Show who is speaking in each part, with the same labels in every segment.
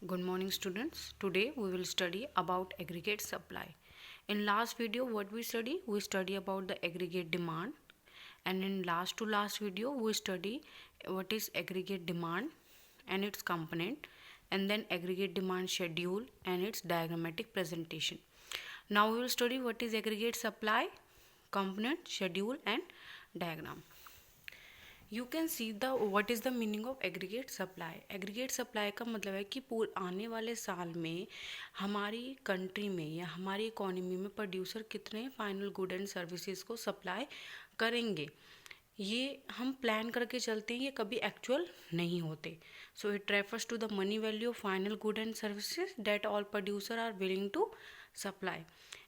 Speaker 1: Good morning students. Today we will study about aggregate supply. In last video what we study about the aggregate demand, and in last video we study what is aggregate demand and its component, and then aggregate demand schedule and its diagrammatic presentation. Now we will study what is aggregate supply, component, schedule and diagram. You can see the what is the meaning of aggregate supply. Aggregate supply का मतलब है कि आने वाले साल में हमारी country में या हमारी इकोनॉमी में प्रोड्यूसर कितने फाइनल गुड एंड सर्विसेज को सप्लाई करेंगे। ये हम प्लान करके चलते हैं, ये कभी एक्चुअल नहीं होते। So it refers to the money value of final good and services that all producer are willing to supply.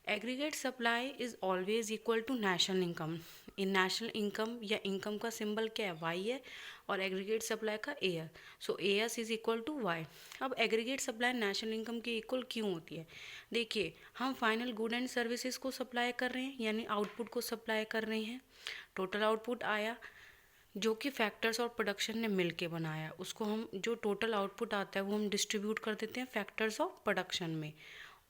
Speaker 1: Aggregate supply is always equal to national income. In national income या income का symbol क्या है, Y है, और aggregate supply का A S. So A S is equal to Y. अब aggregate supply national income के equal क्यों होती है? देखिए, हम फाइनल गुड एंड सर्विसेज को सप्लाई कर रहे हैं, यानी आउटपुट को सप्लाई कर रहे हैं। टोटल आउटपुट आया जो कि फैक्टर्स और प्रोडक्शन ने मिल के बनाया। उसको हम जो टोटल आउटपुट आता है वो हम डिस्ट्रीब्यूट कर देते हैं फैक्टर्स ऑफ प्रोडक्शन में।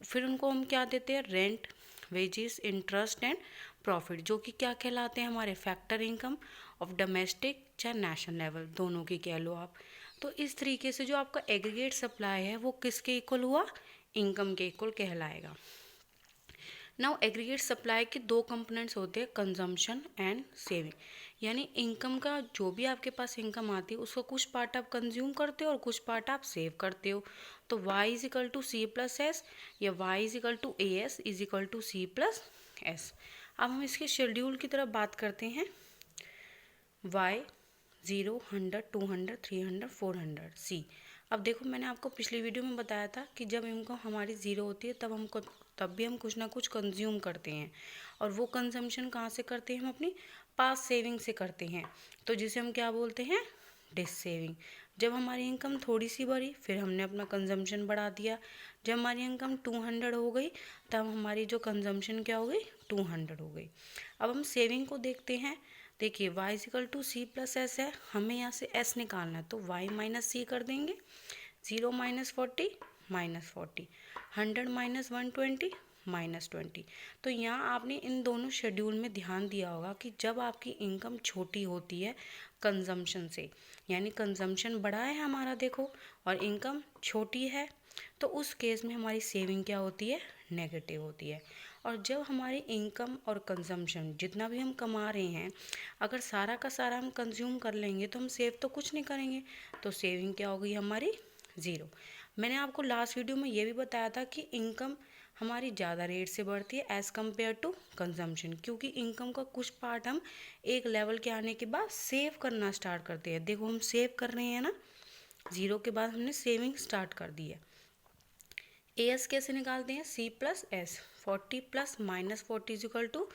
Speaker 1: फिर उनको हम क्या देते हैं, rent, wages, interest and profit, जो कि क्या कहलाते हैं हमारे फैक्टर इनकम ऑफ डोमेस्टिक चाहे नेशनल लेवल, दोनों की कह लो आप। तो इस तरीके से जो आपका एग्रीगेट सप्लाई है वो किसके इक्वल हुआ, इनकम के इक्वल कहलाएगा। नाउ एग्रीगेट सप्लाई के दो कंपोनेंट्स होते हैं, कंजम्पशन एंड सेविंग। यानी इनकम का जो भी आपके पास इनकम आती है उसका कुछ पार्ट आप कंज्यूम करते हो और कुछ पार्ट आप सेव करते हो। तो y is equal to C plus S या y is equal to A S is equal to C plus S. अब हम इसके शेड्यूल की तरफ बात करते हैं। y 0, 100, 200, 300, 400 सी। अब देखो, मैंने आपको पिछली वीडियो में बताया था कि जब इनकम हमारी ज़ीरो होती है तब भी हम कुछ ना कुछ कंज्यूम करते हैं, और वो कंजम्पशन कहाँ से करते हैं, हम अपनी पास सेविंग से करते हैं। तो जिसे हम क्या बोलते हैं, डिस सेविंग। जब हमारी इनकम थोड़ी सी बढ़ी फिर हमने अपना कंजम्पशन बढ़ा दिया। जब हमारी इनकम 200 हो गई तब हमारी जो कंजम्पशन क्या हो गई, 200 हो गई। अब हम सेविंग को देखते हैं। देखिए, y equal to C plus S है, हमें यहाँ से s निकालना है तो y माइनस सी कर देंगे। 0 माइनस 40 माइनस 40, 100 माइनस 120 माइनस 20। तो यहाँ आपने इन दोनों शेड्यूल में ध्यान दिया होगा कि जब आपकी इनकम छोटी होती है कंजम्पशन से, यानी कंजम्पशन बड़ा है हमारा देखो और इनकम छोटी है, तो उस केस में हमारी सेविंग क्या होती है, नेगेटिव होती है। और जब हमारी इनकम और कंजम्पशन जितना भी हम कमा रहे हैं अगर सारा का सारा हम कंज्यूम कर लेंगे तो हम सेव तो कुछ नहीं करेंगे, तो सेविंग क्या होगी हमारी, ज़ीरो। मैंने आपको लास्ट वीडियो में ये भी बताया था कि इनकम हमारी ज़्यादा रेट से बढ़ती है एज़ कम्पेयर टू कंजम्पशन, क्योंकि इनकम का कुछ पार्ट हम एक लेवल के आने के बाद सेव करना स्टार्ट करते हैं। देखो, हम सेव कर रहे हैं ना, ज़ीरो के बाद हमने सेविंग स्टार्ट कर दी है। ए एस कैसे निकालते हैं, C plus S. 40 plus minus 40 is equal to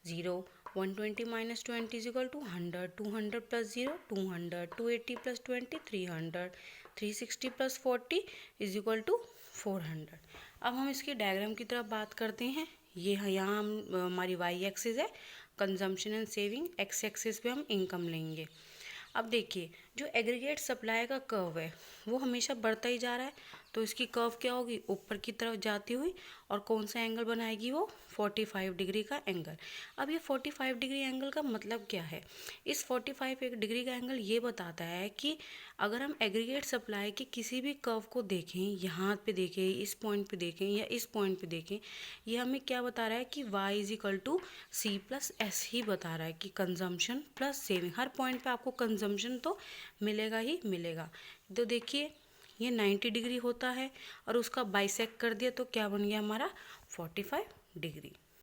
Speaker 1: 0, 120 minus 20 is equal to 100, 200 plus 0 200, 280 plus 20 300, 360 plus 40 is equal to 400। अब हम इसके डायग्राम की तरफ बात करते हैं। ये यहाँ हमारी वाई एक्सिस है consumption and saving, x axis पे हम इनकम लेंगे। अब देखिए, जो एग्रीगेट सप्लाई का कर्व है वो हमेशा बढ़ता ही जा रहा है, तो इसकी कर्व क्या होगी, ऊपर की तरफ जाती हुई, और कौन सा एंगल बनाएगी वो, 45 डिग्री का एंगल। अब ये 45 डिग्री एंगल का मतलब क्या है, इस 45 डिग्री का एंगल ये बताता है कि अगर हम एग्रीगेट सप्लाई के किसी भी कर्व को देखें, यहाँ पे देखें, इस पॉइंट पे देखें या इस पॉइंट पे देखें, ये हमें क्या बता रहा है कि y is equal to C plus S ही बता रहा है कि कंजम्पशन प्लस सेविंग। हर पॉइंट पे आपको कंजम्पशन तो मिलेगा ही मिलेगा। तो देखिए, ये 90 डिग्री होता है और उसका बाइसेक्ट कर दिया तो क्या बन गया हमारा 45 डिग्री।